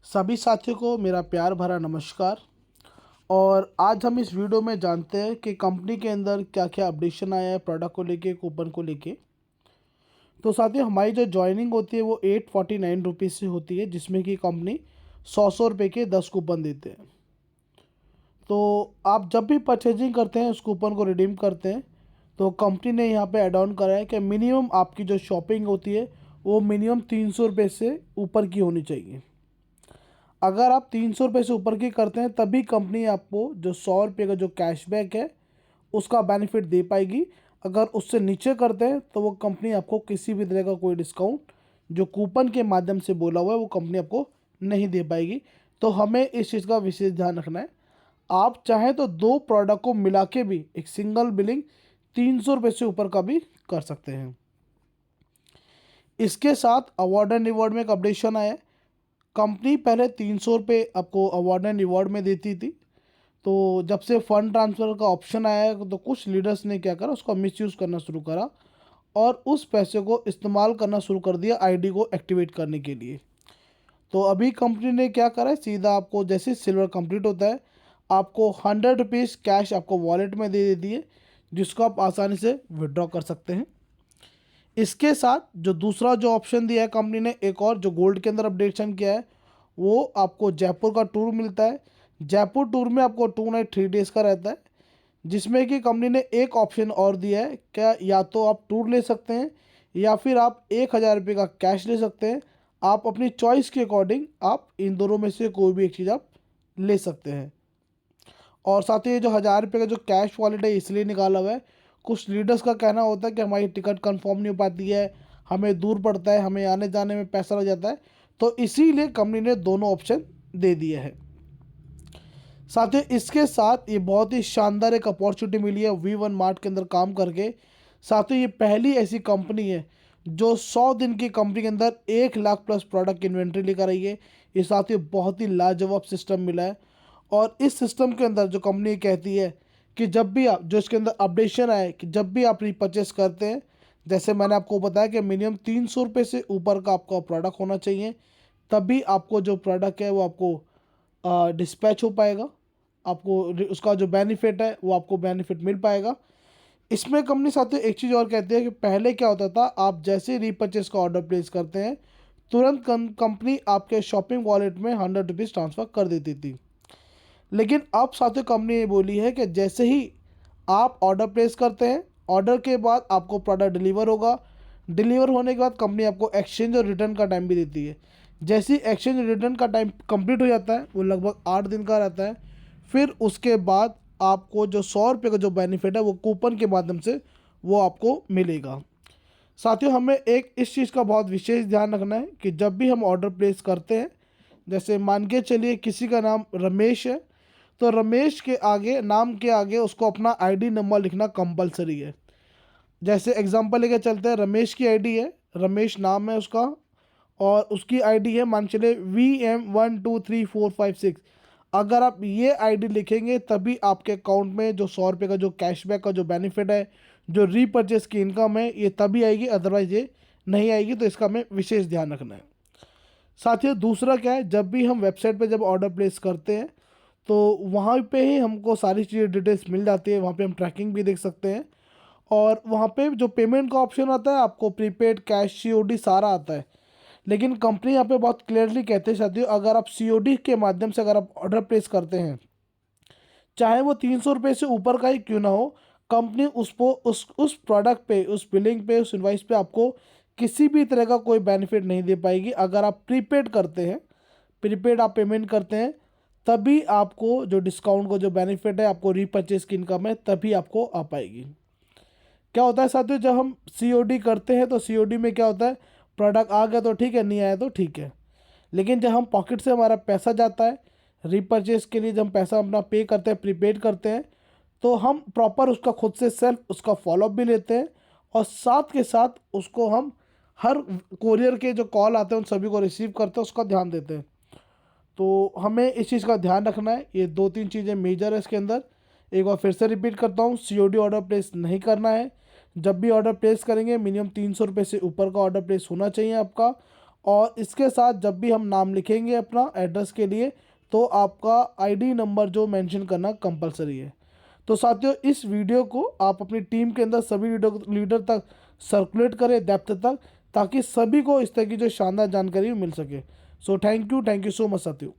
सभी साथियों को मेरा प्यार भरा नमस्कार। और आज हम इस वीडियो में जानते हैं कि कंपनी के अंदर क्या क्या अपडेशन आया है प्रोडक्ट को लेके, कूपन को लेके। तो साथियों, हमारी जो ज्वाइनिंग होती है वो 849 रुपीज़ से होती है, जिसमें कि कंपनी 100 रुपये के 10 कूपन देते हैं। तो आप जब भी परचेजिंग करते हैं, उस कूपन को रिडीम करते हैं, तो कंपनी ने यहाँ पे ऐड ऑन करा है कि मिनिमम आपकी जो शॉपिंग होती है वो मिनिमम 300 रुपये से ऊपर की होनी चाहिए। अगर आप 300 रुपये से ऊपर की करते हैं तभी कंपनी आपको जो 100 रुपये का जो कैशबैक है उसका बेनिफिट दे पाएगी। अगर उससे नीचे करते हैं तो वो कंपनी आपको किसी भी तरह का कोई डिस्काउंट जो कूपन के माध्यम से बोला हुआ है वो कंपनी आपको नहीं दे पाएगी। तो हमें इस चीज़ का विशेष ध्यान रखना है। आप चाहें तो दो प्रोडक्ट को मिला के भी एक सिंगल बिलिंग 300 रुपये से ऊपर का भी कर सकते हैं। इसके साथ अवार्ड एंड रिवॉर्ड में एक अपडेशन आया है। कंपनी पहले 300 रुपये आपको अवार्ड एंड रिवॉर्ड में देती थी, तो जब से फ़ंड ट्रांसफ़र का ऑप्शन आया है तो कुछ लीडर्स ने क्या करा, उसका मिसयूज़ करना शुरू करा और उस पैसे को इस्तेमाल करना शुरू कर दिया आईडी को एक्टिवेट करने के लिए। तो अभी कंपनी ने क्या करा है, सीधा आपको जैसे सिल्वर कंप्लीट होता है आपको 100 रुपीज़ कैश आपको वॉलेट में दे देती है, जिसको आप आसानी से विड्रॉ कर सकते हैं। इसके साथ जो दूसरा जो ऑप्शन दिया है कंपनी ने, एक और जो गोल्ड के अंदर अपडेशन किया है, वो आपको जयपुर का टूर मिलता है। जयपुर टूर में आपको 2 नाइट 3 डेज़ का रहता है, जिसमें कि कंपनी ने एक ऑप्शन और दिया है, क्या या तो आप टूर ले सकते हैं या फिर आप 1,000 रुपये का कैश ले सकते हैं। आप अपनी चॉइस के अकॉर्डिंग आप इन दोनों में से कोई भी एक चीज़ आप ले सकते हैं। और साथ ही ये जो 1,000 रुपये का जो कैश वॉलेट है इसलिए निकाला हुआ है, कुछ लीडर्स का कहना होता है कि हमारी टिकट कंफर्म नहीं हो पाती है, हमें दूर पड़ता है, हमें आने जाने में पैसा लग जाता है, तो इसीलिए कंपनी ने दोनों ऑप्शन दे दिए हैं। साथ ही इसके साथ ये बहुत ही शानदार एक अपॉर्चुनिटी मिली है V1 मार्ट के अंदर काम करके। साथ ही ये पहली ऐसी कंपनी है जो 100 दिन की कंपनी के अंदर 1 लाख प्लस प्रोडक्ट इन्वेंट्री लेकर आई है। ये साथ ही बहुत ही लाजवाब सिस्टम मिला है। और इस सिस्टम के अंदर जो कंपनी कहती है कि जब भी आप जो इसके अंदर अपडेशन आए कि जब भी आप रीपर्चेस करते हैं, जैसे मैंने आपको बताया कि मिनिमम 300 रुपये से ऊपर का आपका प्रोडक्ट होना चाहिए, तभी आपको जो प्रोडक्ट है वो आपको डिस्पैच हो पाएगा, आपको उसका जो बेनिफिट है वो आपको बेनिफिट मिल पाएगा। इसमें कंपनी साथ ही एक चीज़ और कहती है कि पहले क्या होता था, आप जैसे ही रीपर्चेस का ऑर्डर प्लेस करते हैं तुरंत कंपनी आपके शॉपिंग वॉलेट में 100 रुपीज़ ट्रांसफ़र कर देती थी। लेकिन अब साथियों कंपनी ये बोली है कि जैसे ही आप ऑर्डर प्लेस करते हैं, ऑर्डर के बाद आपको प्रोडक्ट डिलीवर होगा। डिलीवर होने के बाद कंपनी आपको एक्सचेंज और रिटर्न का टाइम भी देती है। जैसे ही एक्सचेंज और रिटर्न का टाइम कंप्लीट हो जाता है, वो लगभग 8 दिन का रहता है, फिर उसके बाद आपको जो 100 रुपये का जो बेनिफिट है वो कूपन के माध्यम से वो आपको मिलेगा। साथियों, हमें एक इस चीज़ का बहुत विशेष ध्यान रखना है कि जब भी हम ऑर्डर प्लेस करते हैं, जैसे मान के चलिए किसी का नाम रमेश है, तो रमेश के आगे, नाम के आगे उसको अपना आईडी नंबर लिखना कंपलसरी है। जैसे एग्जांपल लेके चलते हैं, रमेश की आईडी है, रमेश नाम है उसका, और उसकी आईडी है मान चले VM123456। अगर आप ये आईडी लिखेंगे तभी आपके अकाउंट में जो 100 रुपये का जो कैशबैक का जो बेनिफिट है, जो रीपर्चेस की इनकम है, ये तभी आएगी, अदरवाइज ये नहीं आएगी। तो इसका हमें विशेष ध्यान रखना है। साथियों, दूसरा क्या है, जब भी हम वेबसाइट पे जब ऑर्डर प्लेस करते हैं तो वहाँ पे ही हमको सारी चीज़ें डिटेल्स मिल जाती है, वहाँ पे हम ट्रैकिंग भी देख सकते हैं। और वहाँ पे जो पेमेंट का ऑप्शन आता है, आपको प्रीपेड, कैश, COD सारा आता है। लेकिन कंपनी यहाँ पे बहुत क्लियरली कहते हैं साथियों, अगर आप COD के माध्यम से अगर आप ऑर्डर प्लेस करते हैं, चाहे वो 300 रुपये से ऊपर का ही क्यों ना हो, कंपनी उसको उस प्रोडक्ट पे, उस बिलिंग पे, उस इनवाइस पे आपको किसी भी तरह का कोई बेनिफिट नहीं दे पाएगी। अगर आप प्रीपेड करते हैं, प्रीपेड आप पेमेंट करते हैं, तभी आपको जो डिस्काउंट को जो बेनिफिट है, आपको रीपर्चेस की इनकम है, तभी आपको आ पाएगी। क्या होता है साथियों, जब हम COD करते हैं तो COD में क्या होता है, प्रोडक्ट आ गया तो ठीक है, नहीं आया तो ठीक है। लेकिन जब हम पॉकेट से हमारा पैसा जाता है रीपर्चेस के लिए, जब हम पैसा अपना पे करते हैं, प्रीपेड करते हैं, तो हम प्रॉपर उसका खुद से सेल्फ उसका फॉलोअप भी लेते हैं, और साथ के साथ उसको हम हर कोरियर के जो कॉल आते हैं उन सभी को रिसीव करते हैं, उसका ध्यान देते हैं। तो हमें इस चीज़ का ध्यान रखना है। ये 2-3 चीज़ें मेजर है इसके अंदर। एक बार फिर से रिपीट करता हूँ, COD ऑर्डर प्लेस नहीं करना है। जब भी ऑर्डर प्लेस करेंगे मिनिमम 300 रुपये से ऊपर का ऑर्डर प्लेस होना चाहिए आपका। और इसके साथ जब भी हम नाम लिखेंगे अपना एड्रेस के लिए, तो आपका आईडी नंबर जो मेंशन करना कंपलसरी है। तो साथियों, इस वीडियो को आप अपनी टीम के अंदर सभी लीडर तक सर्कुलेट करें, डेप्थ तक, ताकि सभी को इस तरह की जो शानदार जानकारी मिल सके। So thank you so much साथियों।